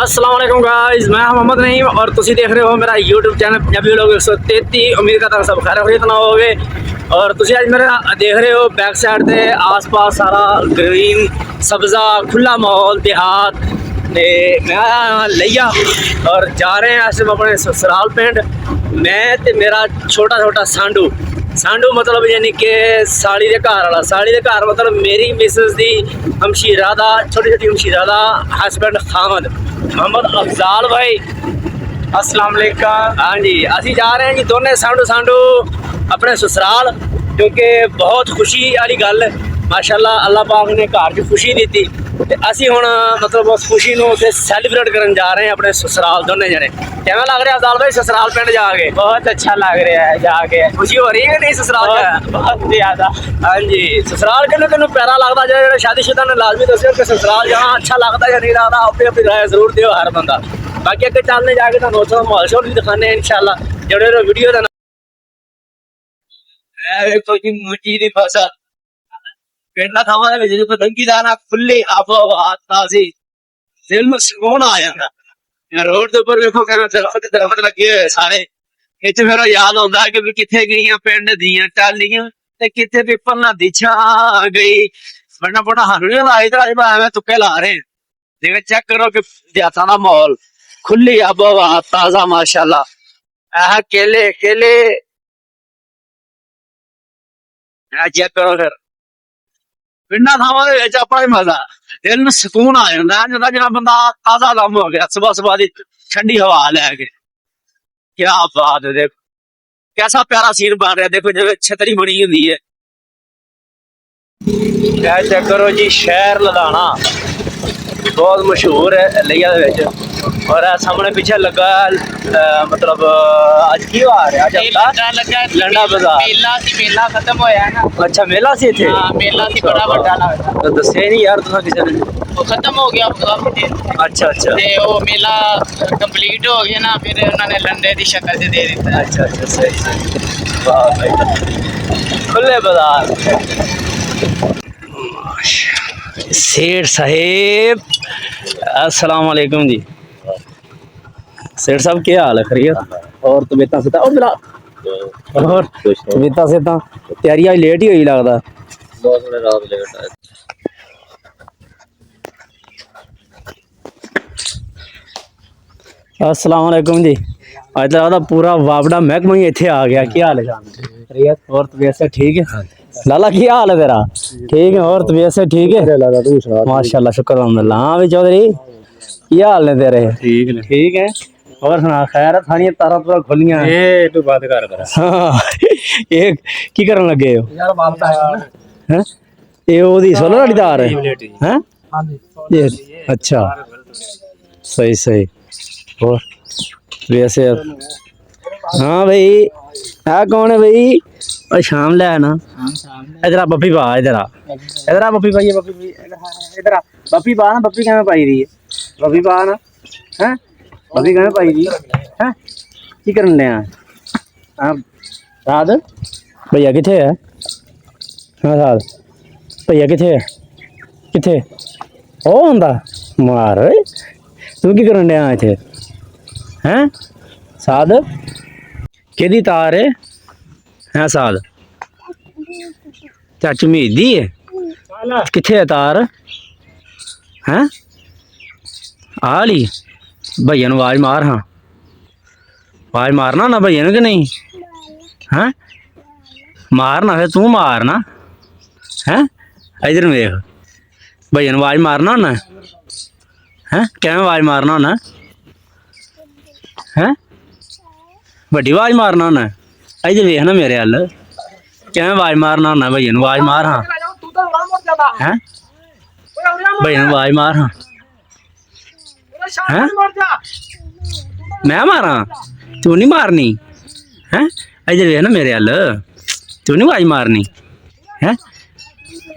अस्सलाम वालेकुम गाइस, मैं मोहम्मद नईम और तुसी देख रहे हो मेरा यूट्यूब चैनल पंजाबी लोग 133। उम्मीद करता हूँ सब खैर खैरियत ना होगे। और तुसी आज मेरा देख रहे हो बैक साइड से आस पास सारा ग्रीन सब्जा खुला माहौल देहात ते मैं लिया और जा रहे हैं ऐसे अपने ससुराल पिंड। मैं ते मेरा छोटा छोटा सांडू सांडू मतलब यानी कि साड़ी के घर वाला साड़ी के घर मतलब मेरी मिसेस दी हमशीरा दा छोटी छोटी हमशीरा दा हसबैंड खामद मोहम्मद अफजाल भाई। अस्सलाम वालेकुम। हाँ जी, असी जा रहे हैं जी दोनों सांडू सांडू अपने ससुराल, क्योंकि बहुत खुशी वाली गल माशाअल्लाह अल्लाह पाक ने घर च खुशी दी ते असी हुण मतलब उस खुशी नूं उत्थे सैलीब्रेट करन जा रहे हैं अपने ससुराल दोनों जने। किवें लग रहा अफजाल भाई ससुराल पिंड जाके? बहुत अच्छा लग रहा है जाके। खुशी हो रही है कि नहीं ससुराल च? बहुत ज्यादा। हाँ जी, ससुराल के तेन प्यारा लगता जो शादीशुदा ने लाजमी दस्यो कि ससुराल जहाँ अच्छा लगता या नहीं लगता, अपनी अपनी राय जरूर दियो हर बंदा। बाकी अगर चलने जाके तो उत्थों माहौल शोल भी दिखाने इंशाल्लाह जुड़े रहो वीडियो का। देखो जी मुंजी दी फसल पिंडा थावां दे विच जो पतंगी दा ना खुली आबोहवा ताजी दिल में सुकून आ जांदा। रोड दे उपर देखो कहना दरख्त लगे हुए सारे इच फिर याद आंदा कि भी किथे गईयां पिंड दियां टालियां ते किथे पिपल ना दिछा गई बड़ा बड़ा हारू लाई ते मैं तुक्के ला रहे हैं। देखो चेक करो कि देहातां दा माहौल खुली आबोहवा ताजा माशाल्लाह। केले केले चेक करो फिर पिंडा थावां दे विच अपना ही मजा दिल में सुकून आ जांदा जिदा जिदा बंदा ताजा दम हो गया सुबह सुबह दी ठंडी हवा लैके। क्या बात है, देखो कैसा प्यारा सीन बन रहा है। देखो जिवें छतरी बनी हुंदी है। चेक करो जी शहर लुधियाना बहुत मशहूर है लिया दे विच। और सामने पीछे लगा मतलब आज की बार है, आज लंडा बाजार मेला खत्म होया है ना। अच्छा मेला सी इत्थे? हाँ मेला सी बड़ा बड़ा लगदा। तो दस्से नहीं यार तुसां किसे ने? वो खत्म हो गया काफी देर। अच्छा अच्छा ते वो मेला कंप्लीट हो गया ना, फिर उन्होंने लंडे की शक्ल से दे दिता है। अच्छा अच्छा सही सही। वाह भाई खुले बाजार। सेठ साहेब अस्सलाम वालेकुम जी। सेठ साहब क्या हाल है? खैरियत? और तबीयत से ओ मिला और तबीयत से तैयारी आज लेट ही हुई लगता। बहुत थोड़े रात लेट आए। अस्सलाम वालेकुम जी। आज तो लगता पूरा वापड़ा महकमा ही इत्थे आ गया। क्या हाल है? खैरियत और तबीयत से ठीक है? लाला क्या हाल है तेरा? ठीक है और तबीयत से ठीक है? माशाल्लाह शुक्र अल्हम्दुलिल्लाह। हाँ भी चौधरी क्या हाल है तेरे? ठीक है ठीक है। और सुना खैर है? थानी तारा पूरा खुलियां ये तू बात कर। हाँ ये की करन लगे हो यार? बात है ये ओदी सोलर वाली तार है हैं? हां जी ये अच्छा सही सही। और वैसे हाँ भाई आ कौन है भाई? और शाम ले ना इधर बप्पी पा इधर इधर बप्पी पाइए बप्पी इधर बप्पी पा ना। बप्पी कैसे पाई रही है? बप्पी पा ना हैं? बप्पी कैसे पाई रही है? की करन ले हाँ साद भैया किथे है? हाँ साद भैया किथे है? किथे ओ हुंदा मार तू की करन ले इत्थे हैं? साद केदी तार है? है साद चाचू मीदी है किथे है तार हैं? आली भैया आवाज मार। हाँ आवाज मारना ना भैया कि नहीं हैं? मारना फिर तू मारना हैं? इधर देख भैया आवाज मारना होना हैं? कैं आवाज मारना होना हैं? वड्डी आवाज मारना होना? इधर देख ना मेरे हल कैं आवाज मारना होना? भैया आवाज मार। हाँ हैं भैया आवाज मार। हाँ हैं मैं मारा तू नहीं मारनी हैं? इधर देख ना मेरे हल तू नहीं आवाज मारनी हैं?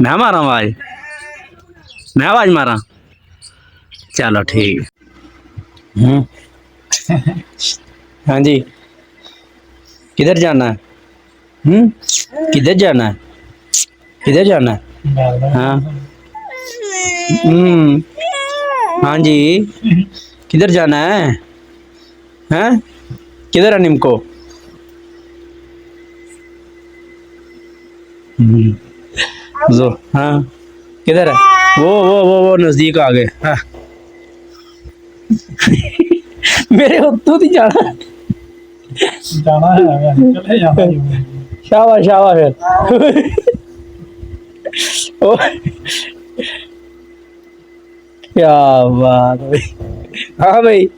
मैं मारा आवाज? मैं आवाज मारा? चलो ठीक है। हाँ जी किधर जाना है? किधर जाना है? किधर जाना है? हाँ हाँ जी किधर जाना है? हैं? किधर है निमको? जो हाँ किधर है? वो नजदीक आ गए। हाँ। मेरे उत्तू नहीं जाना। शाबाश शाबाश फिर। ओ, क्या बात है भाई। हाँ भाई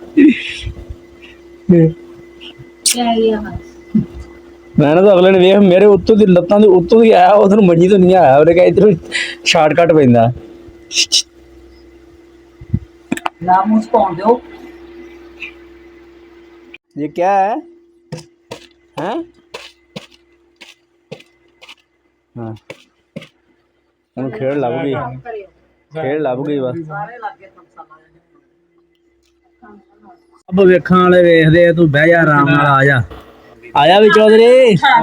मैंने तो अगले ने वेख मेरे उत्तों दी लत्तां दे उत्तों दी आया उधर मंजी तो नहीं आया उन्हें कहा इधर शॉर्टकट पैंदा। ये क्या है? हैं? हाँ ਹੁਣ ਖੇਡ ਲੱਭ ਗਈ ਬਸ। अब ਵੇਖਣ ਵਾਲੇ ਵੇਖਦੇ ਆ ਤੂੰ ਬਹਿ ਜਾ ਆਰਾਮ ਨਾਲ ਆ ਜਾ ਵੀ ਚੌਧਰੀ ਅੱਛਾ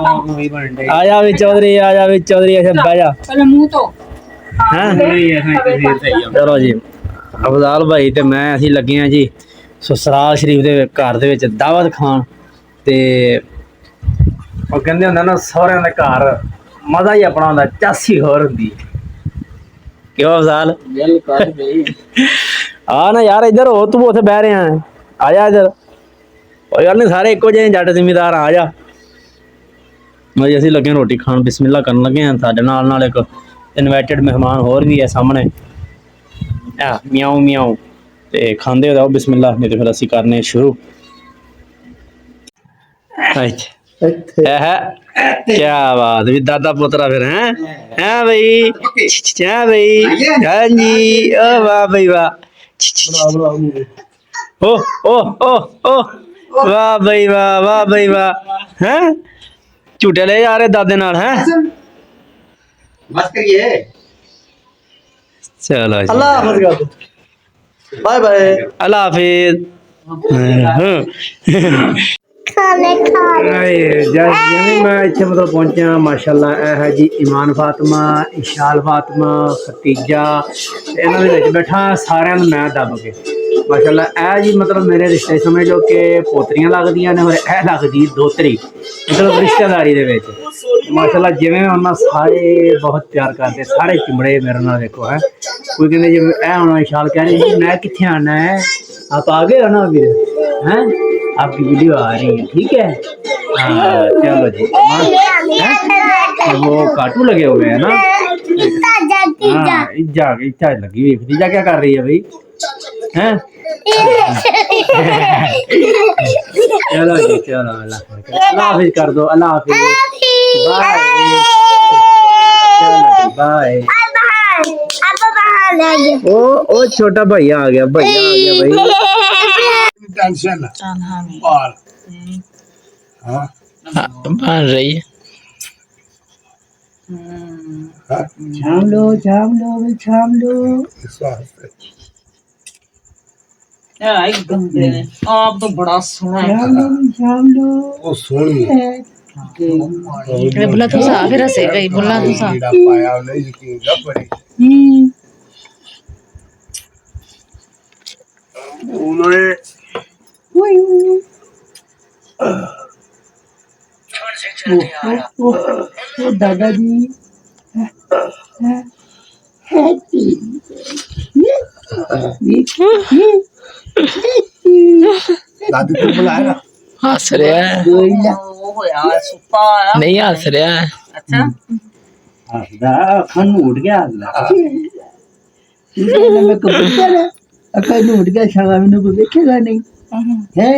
ਬਹਿ ਜਾ ਹੈਂ ਚਲੋ ਜੀ ਅਬਦਾਲ ਭਾਈ ਤੇ ਮੈਂ ਅਸੀਂ ਲੱਗੇ ਆ ਜੀ ਸਸਰਾਲ ਸ਼ਰੀਫ ਦੇ ਘਰ ਦੇ ਵਿੱਚ ਦਾਵਤ ਖਾਣ ਤੇ ਉਹ ਕਹਿੰਦੇ ਹੁੰਦਾ ਨਾ ਸਹੁਰਿਆਂ ਦੇ ਘਰ ਮਜ਼ਾ ਹੀ ਆਪਣਾ ਹੁੰਦਾ ਚਾਸੀ ਹੋਰ ਹੁੰਦੀ ਕਿਉਂ ਅਬਦਾਲ ਆ ਨਾ ਯਾਰ ਇੱਧਰ ਹੋ ਤੂੰ ਉੱਥੇ ਬਹਿ ਰਿਹਾ ਆ ਜਾ ਇੱਧਰ ਕੋਈ ਗੱਲ ਨਹੀਂ ਸਾਰੇ ਇੱਕੋ ਜਿਹੇ ਜੱਟ ਜ਼ਿਮੀਦਾਰ ਆ ਜਾ ਮੈਂ ਅਸੀਂ ਲੱਗੇ ਰੋਟੀ ਖਾਣ ਬਿਸਮਿਲ੍ਲਾ ਕਰਨ ਲੱਗੇ ਹਾਂ ਸਾਡੇ ਨਾਲ ਇੱਕ ਇਨਵਾਈਟਡ ਮਹਿਮਾਨ ਹੋਰ ਵੀ ਹੈ ਸਾਹਮਣੇ ਆ ਮਿਆਉ ਮਿਆਉ ਤੇ ਖਾਂਦੇ ਰਹੋ ਬਿਸਮਿਲ੍ਲਾ ਨਹੀਂ ਤੇ ਫਿਰ ਅਸੀਂ ਕਰਨੇ ਸ਼ੁਰੂ क्या बात भी दादा पोतरा फिर हैं भाई क्या भाई हाँ जी ओ वाह भाई वाह ओ ओ ओ ओ वाह भाई वाह हैं झूठे ले जा रहे दादे नाल हैं बस करिए चलो जी अल्लाह हाफिज कर दो बाय बाय अल्लाह हाफिज ਜਿਵੇਂ ਮੈਂ ਇੱਥੇ ਮਤਲਬ ਪਹੁੰਚਿਆ ਮਾਸ਼ਾਅੱਲਾ ਇਹ ਹੈ ਜੀ ਇਮਾਨ ਫਾਤਮਾ ਇਸ਼ਾਲ ਫਾਤਮਾ ਖਤੀਜਾ ਇਹਨਾਂ ਦੇ ਵਿੱਚ ਬੈਠਾ ਸਾਰਿਆਂ ਨੂੰ ਮੈਂ ਦੱਬ ਕੇ ਮਾਸ਼ਾਅੱਲਾ ਇਹ ਜੀ ਮਤਲਬ ਮੇਰੇ ਰਿਸ਼ਤੇ ਸਮਝ ਲਓ ਕਿ ਪੋਤਰੀਆਂ ਲੱਗਦੀਆਂ ਨੇ ਔਰ ਇਹ ਲੱਗਦੀ ਦੋਤਰੀ ਮਤਲਬ ਰਿਸ਼ਤੇਦਾਰੀ ਦੇ ਵਿੱਚ ਮਾਸ਼ਾਅੱਲਾ ਜਿਵੇਂ ਉਹਨਾਂ ਸਾਰੇ ਬਹੁਤ ਪਿਆਰ ਕਰਦੇ ਸਾਰੇ ਚਿਮੜੇ ਮੇਰੇ ਨਾਲ ਦੇਖੋ ਹੈ ਕੋਈ ਕਹਿੰਦੇ ਜਿਵੇਂ ਇਹ ਹੁਣ ਇਸ਼ਾਲ ਕਹਿ ਰਹੀ ਸੀ ਮੈਂ ਕਿੱਥੇ ਆਉਣਾ ਹੈ आप आ गए हो ना अभी हैं आपकी वीडियो आ रही है ठीक है हाँ चलो जी वो कार्टून लगे हुए हैं ना हाँ इज्जा लगी हुई भतीजा क्या कर रही है भाई हैं चलो जी चलो अल्लाह हाफिज कर दो अल्लाह हाफिज बाय ओ छोटा भैया आ गया भाई टेंशन और हाँ बन रही है छाम लो इस वास्ते आप तो बड़ा सुना है वो सोनी है बोला तो सा फिर से गई बोला तो सा पाया नहीं यकीन ना पड़ी उन्होंने दादाजी दादी को बुलाया हंस रहा है नहीं हंस रहा है अच्छा खान उठ गया मैं कबूतर है अगर उठ गया शाम को देखेगा नहीं है